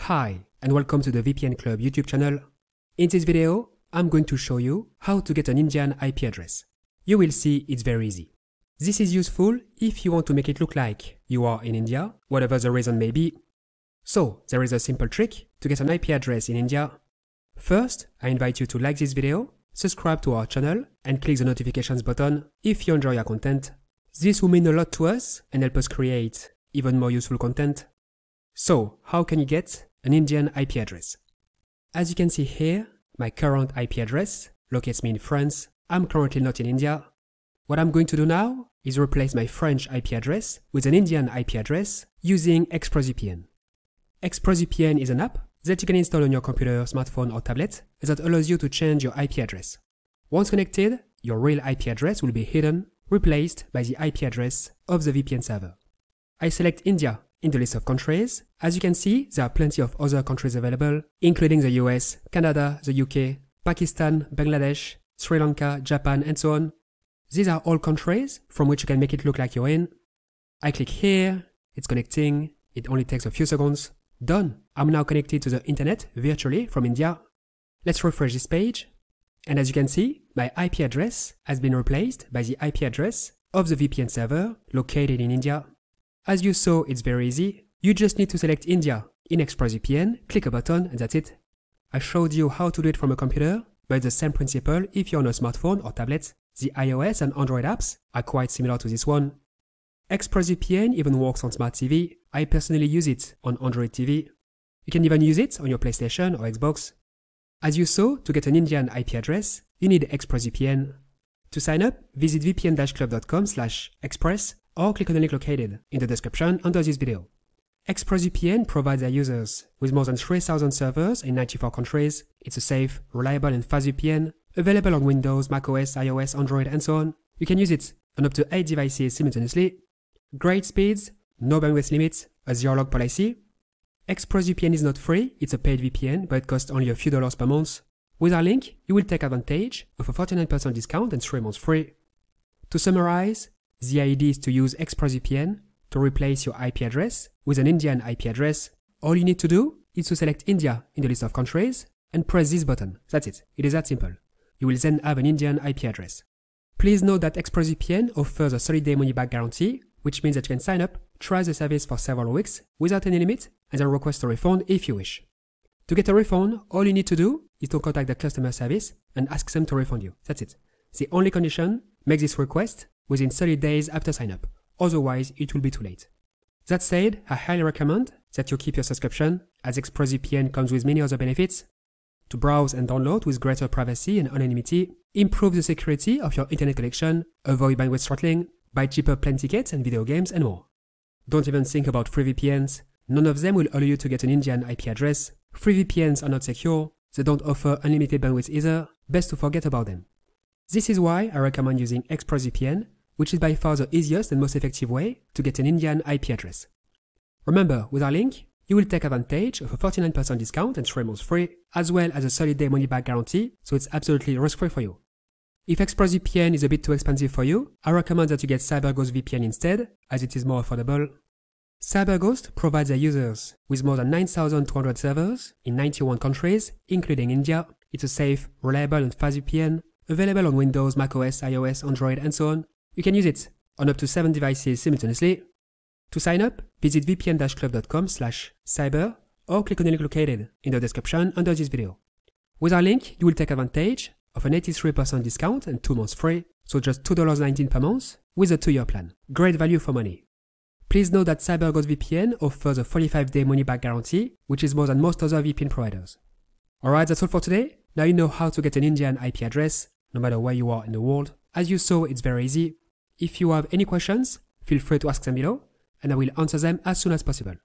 Hi, and welcome to the VPN Club YouTube channel. In this video, I'm going to show you how to get an Indian IP address. You will see it's very easy. This is useful if you want to make it look like you are in India, whatever the reason may be. So, there is a simple trick to get an IP address in India. First, I invite you to like this video, subscribe to our channel, and click the notifications button if you enjoy our content. This will mean a lot to us and help us create even more useful content. So, how can you get an Indian IP address? As you can see here, my current IP address locates me in France. I'm currently not in India. What I'm going to do now is replace my French IP address with an Indian IP address using ExpressVPN. ExpressVPN is an app that you can install on your computer, smartphone or tablet that allows you to change your IP address. Once connected, your real IP address will be hidden, replaced by the IP address of the VPN server. I select India in the list of countries. As you can see, there are plenty of other countries available, including the US, Canada, the UK, Pakistan, Bangladesh, Sri Lanka, Japan, and so on. These are all countries from which you can make it look like you're in. I click here, it's connecting, it only takes a few seconds. Done! I'm now connected to the internet virtually from India. Let's refresh this page. And as you can see, my IP address has been replaced by the IP address of the VPN server located in India. As you saw, it's very easy. You just need to select India in ExpressVPN, click a button, and that's it. I showed you how to do it from a computer, but it's the same principle if you're on a smartphone or tablet. The iOS and Android apps are quite similar to this one. ExpressVPN even works on smart TV. I personally use it on Android TV. You can even use it on your PlayStation or Xbox. As you saw, to get an Indian IP address, you need ExpressVPN. To sign up, visit vpn-club.com/express or click on the link located in the description under this video. ExpressVPN provides their users with more than 3,000 servers in 94 countries. It's a safe, reliable and fast VPN, available on Windows, macOS, iOS, Android and so on. You can use it on up to 8 devices simultaneously. Great speeds, no bandwidth limit, a zero-log policy. ExpressVPN is not free, it's a paid VPN, but it costs only a few dollars per month. With our link, you will take advantage of a 49% discount and 3 months free. To summarize, the idea is to use ExpressVPN to replace your IP address with an Indian IP address. All you need to do is to select India in the list of countries and press this button. That's it. It is that simple. You will then have an Indian IP address. Please note that ExpressVPN offers a 30-day money-back guarantee, which means that you can sign up, try the service for several weeks without any limit, and then request a refund if you wish. To get a refund, all you need to do is to contact the customer service and ask them to refund you. That's it. The only condition, make this request within 30 days after sign up. Otherwise, it will be too late. That said, I highly recommend that you keep your subscription, as ExpressVPN comes with many other benefits: to browse and download with greater privacy and anonymity, improve the security of your internet connection, avoid bandwidth throttling, buy cheaper plane tickets and video games, and more. Don't even think about free VPNs. None of them will allow you to get an Indian IP address. Free VPNs are not secure. They don't offer unlimited bandwidth either. Best to forget about them. This is why I recommend using ExpressVPN, which is by far the easiest and most effective way to get an Indian IP address. Remember, with our link, you will take advantage of a 49% discount and 3 months free, as well as a 30-day money-back guarantee, so it's absolutely risk-free for you. If ExpressVPN is a bit too expensive for you, I recommend that you get CyberGhost VPN instead, as it is more affordable. CyberGhost provides their users with more than 9,200 servers in 91 countries, including India. It's a safe, reliable and fast VPN, available on Windows, macOS, iOS, Android and so on. You can use it on up to 7 devices simultaneously. To sign up, visit vpn-club.com/cyber or click on the link located in the description under this video. With our link, you will take advantage of an 83% discount and 2 months free, so just $2.19 per month with a 2-year plan. Great value for money. Please note that CyberGhost VPN offers a 45-day money-back guarantee, which is more than most other VPN providers. Alright, that's all for today. Now you know how to get an Indian IP address, no matter where you are in the world. As you saw, it's very easy. If you have any questions, feel free to ask them below, and I will answer them as soon as possible.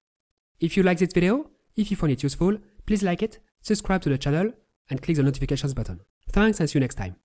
If you like this video, if you found it useful, please like it, subscribe to the channel, and click the notifications button. Thanks and see you next time.